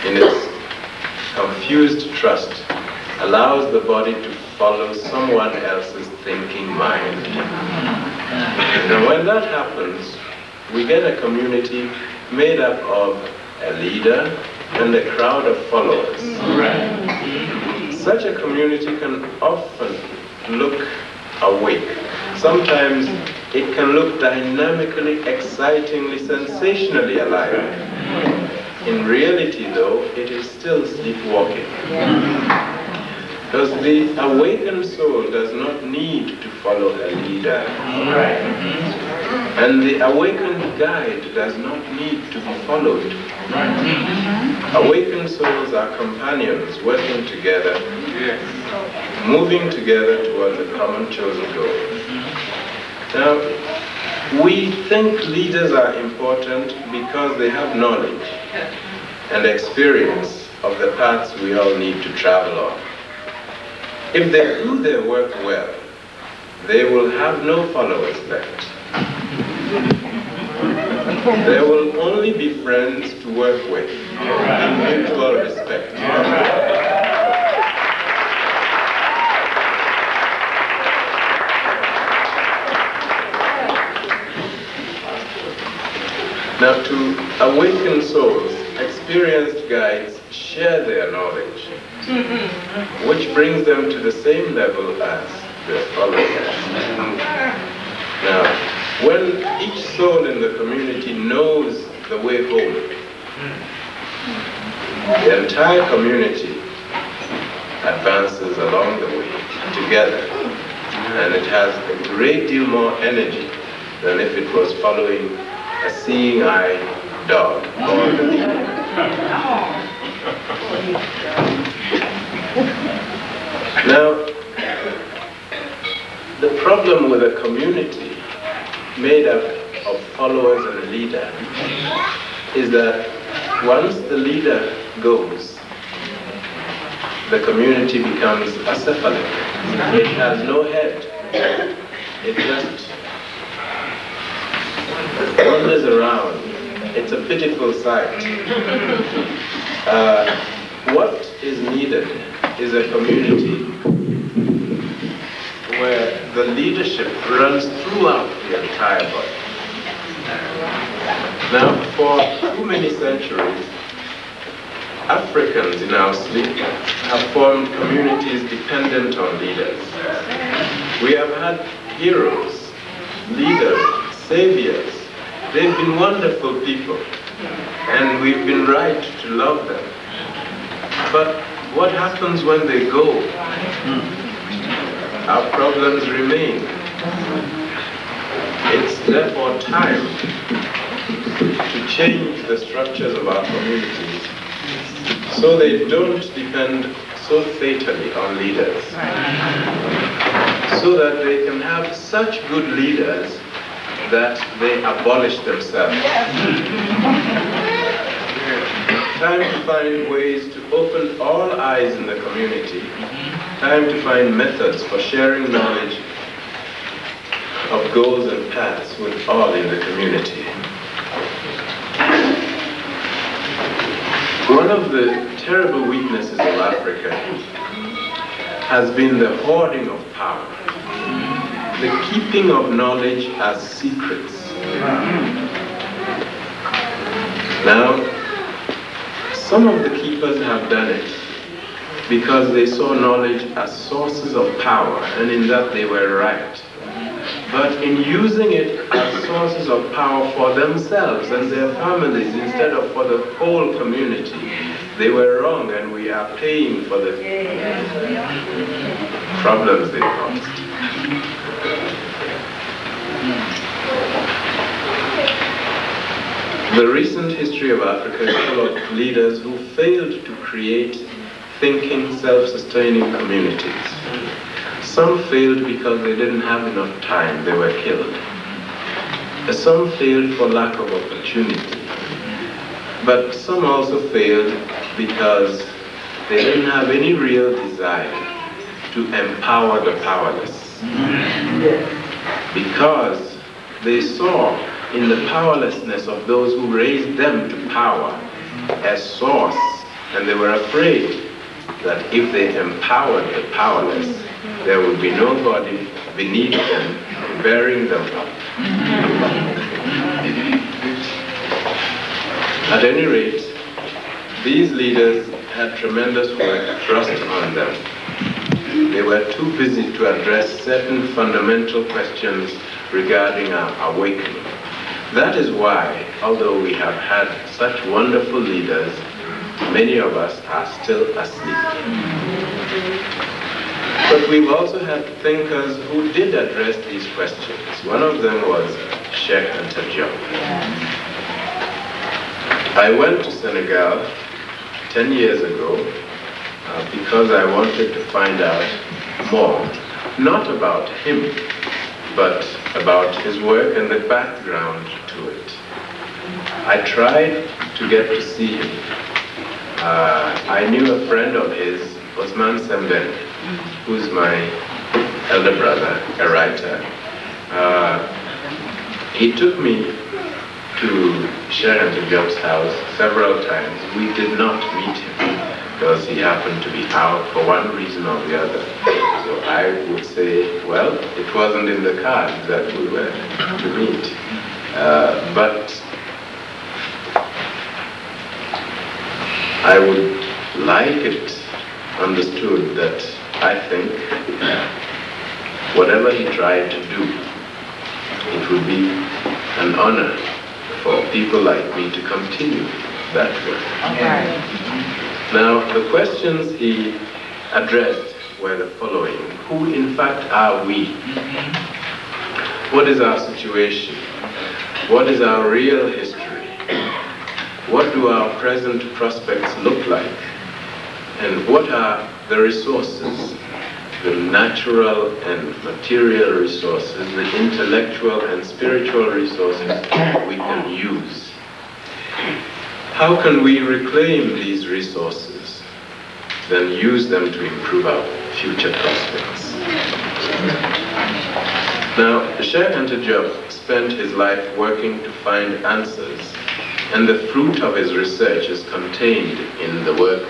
in its confused trust, allows the body to follow someone else's thinking mind. Now when that happens, we get a community made up of a leader and a crowd of followers. Such a community can often look awake. Sometimes it can look dynamically, excitingly, sensationally alive. In reality, though, it is still sleepwalking. Because the awakened soul does not need to follow a leader. And the awakened guide does not need to be followed. Awakened souls are companions working together, moving together towards a common chosen goal. Now, we think leaders are important because they have knowledge and experience of the paths we all need to travel on. If they do their work well, they will have no followers left. There will only be friends to work with in mutual respect. Now, to awaken souls, experienced guides share their knowledge, which brings them to the same level as their followers. Now, when each soul in the community knows the way home, the entire community advances along the way together, and it has a great deal more energy than if it was following a seeing-eye dog or the leader. Now, the problem with a community made up of followers and a leader is that once the leader goes, the community becomes acephalic. It has no head. It just wanders around. It's a pitiful sight. What is needed is a community where the leadership runs throughout the entire body. Now, for too many centuries, Africans in our sleep have formed communities dependent on leaders. We have had heroes, leaders, saviors. They've been wonderful people, and we've been right to love them. But what happens when they go? Our problems remain. It's therefore time to change the structures of our communities so they don't depend so fatally on leaders, so that they can have such good leaders that they abolish themselves. Time to find ways to open all eyes in the community. Time to find methods for sharing knowledge of goals and paths with all in the community. One of the terrible weaknesses of Africa has been the hoarding of power, the keeping of knowledge as secrets. Now, some of the keepers have done it because they saw knowledge as sources of power, and in that they were right. But in using it as sources of power for themselves and their families instead of for the whole community, they were wrong, and we are paying for the problems they caused. The recent history of Africa is full of leaders who failed to create thinking, self-sustaining communities. Some failed because they didn't have enough time, they were killed. Some failed for lack of opportunity. But some also failed because they didn't have any real desire to empower the powerless. Because they saw in the powerlessness of those who raised them to power a source And they were afraid that if they empowered the powerless, there would be nobody beneath them bearing them up. At any rate, these leaders had tremendous work thrust on them. They were too busy to address certain fundamental questions regarding our awakening. That is why, although we have had such wonderful leaders, many of us are still asleep. But we've also had thinkers who did address these questions. One of them was Sheikh Anta. I went to Senegal 10 years ago because I wanted to find out more, not about him, but about his work and the background to it. I tried to get to see him. I knew a friend of his, Osman Semben, who's my elder brother, a writer. He took me to Sheikh Anta house several times. We did not meet him because he happened to be out for one reason or the other. So I would say, well, it wasn't in the cards that we were to meet. But I would like it understood that I think whatever he tried to do, it would be an honor for people like me to continue that work. Okay. Now, the questions he addressed were the following. Who, in fact, are we? What is our situation? What is our real history? What do our present prospects look like? And what are the resources, the natural and material resources, the intellectual and spiritual resources we can use? How can we reclaim these resources, then use them to improve our future prospects? Now, Sheikh Anta spent his life working to find answers, and the fruit of his research is contained in the work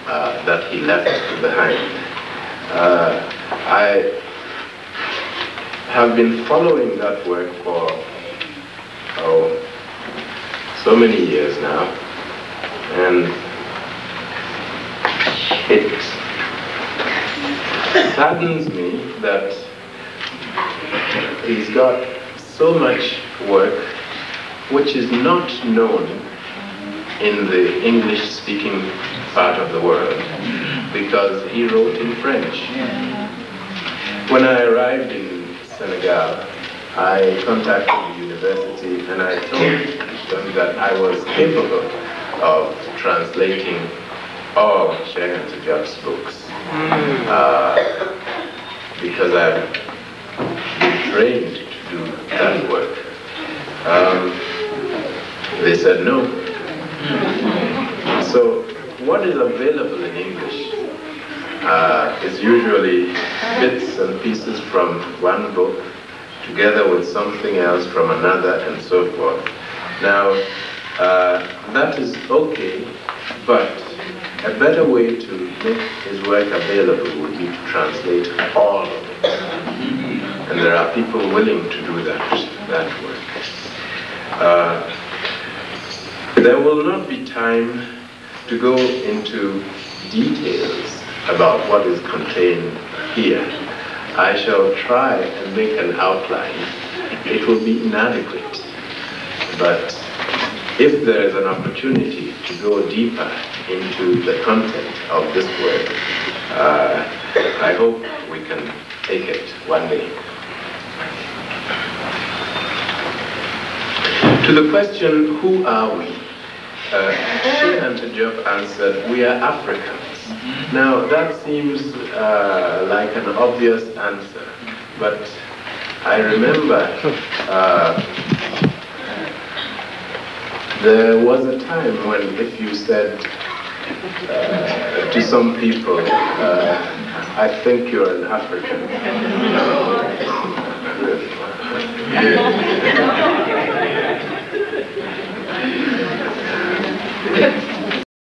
that he left behind. I have been following that work for so many years now, and it saddens me that he's got so much work which is not known in the English-speaking part of the world, because he wrote in French. When I arrived in Senegal, I contacted the university and I told them that I was capable of translating all Sheikh Anta books, because I've been trained to do that work. They said no. So what is available in English is usually bits and pieces from one book together with something else from another and so forth. Now, that is okay, but a better way to make his work available would be to translate all of it. And there are people willing to do that work. There will not be time to go into details about what is contained here. I shall try and make an outline. It will be inadequate, but if there is an opportunity to go deeper into the content of this work, I hope we can take it one day. To the question, who are we? Sheikh Anta answered, we are Africans. Now, that seems like an obvious answer, but I remember there was a time when if you said to some people, I think you're an African,